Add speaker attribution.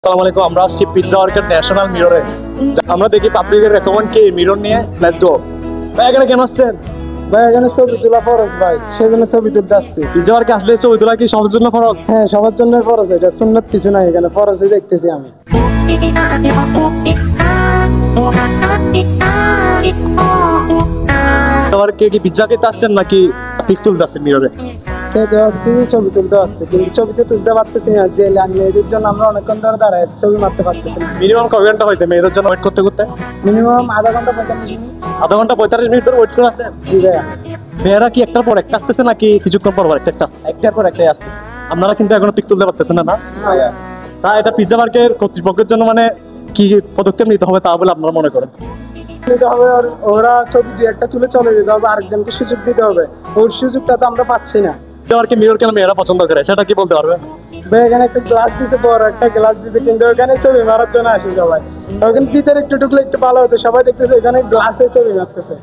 Speaker 1: আসসালামু আলাইকুম। আমরা আসছি পিৎজা ওয়ার্কের ন্যাশনাল মিররে। আমরা দেখি পাবলিকের রেকমেন্ড কি মিরর নিয়ে। Let's go. ভাই এখানে কেন আসছেন?
Speaker 2: ভাই এখানে ছবি তোলা ফরজ ভাই, সেই জন্য ছবি তুলতে আসছি।
Speaker 1: পিৎজা ওয়ার্কে আসলে ছবি তোলা কি সবার জন্য ফরজ?
Speaker 2: হ্যাঁ, সবার জন্য ফরজ, এটা সুন্নত কিছু নাই, এখানে ফরজই দেখতেছি আমি।
Speaker 1: ওয়ার্কে কি পিৎজা খেতে আসছেন নাকি পিক তুলতে আসছেন মিররে?
Speaker 2: খেতে আসছি, ছবি তুলতে আসছি, কিন্তু ছবি তো তুলতে পারতেছি না, যে লাইন মেয়েদের জন্য আমরা অনেকক্ষণ ধরে দাঁড়াই আছি, ছবি মারতে পারতেছি না।
Speaker 1: মিনিমাম কয় ঘন্টা হয়েছে মেয়েদের জন্য ওয়েট করতে করতে?
Speaker 2: মিনিমাম আধা ঘন্টা 45 মিনিট।
Speaker 1: আধা ঘন্টা 45 মিনিট ধরে ওয়েট করে আসছেন?
Speaker 2: জি ভাইয়া।
Speaker 1: মেয়েরা কি একটার পর একটা আসতেছে নাকি কিছুক্ষণ পর পর একটা আসতেছে?
Speaker 2: একটার পর একটাই আসতেছে।
Speaker 1: আপনারা কিন্তু এখনো পিক তুলতে পারতেছেন না, না?
Speaker 2: ভাইয়া
Speaker 1: তা এটা পিৎজা ওয়ার্কের কর্তৃপক্ষের জন্য মানে কি পদক্ষেপ নিতে হবে তা বলে আপনারা মনে করেন?
Speaker 2: নিতে হবে, আর ওরা ছবি দুই একটা তুলে চলে যেতে হবে, আরেকজনকে সুযোগ দিতে হবে, ওর সুযোগটা তো আমরা পাচ্ছি না।
Speaker 1: পিৎজা ওয়ার্কে মিরর কেন মেয়েরা পছন্দ করে সেটা কি বলতে পারবেন?
Speaker 2: ভাই এখানে একটা গ্লাস দিছে, বড় একটা গ্লাস দিছে, কিন্তু ওখানে ছবি মারার জন্য আসে সবাই। ওখানে ভিতরে একটু ঢুকলে একটু ভালো হতো, সবাই দেখতেছে এখানে গ্লাসে ছবি মারতেছে।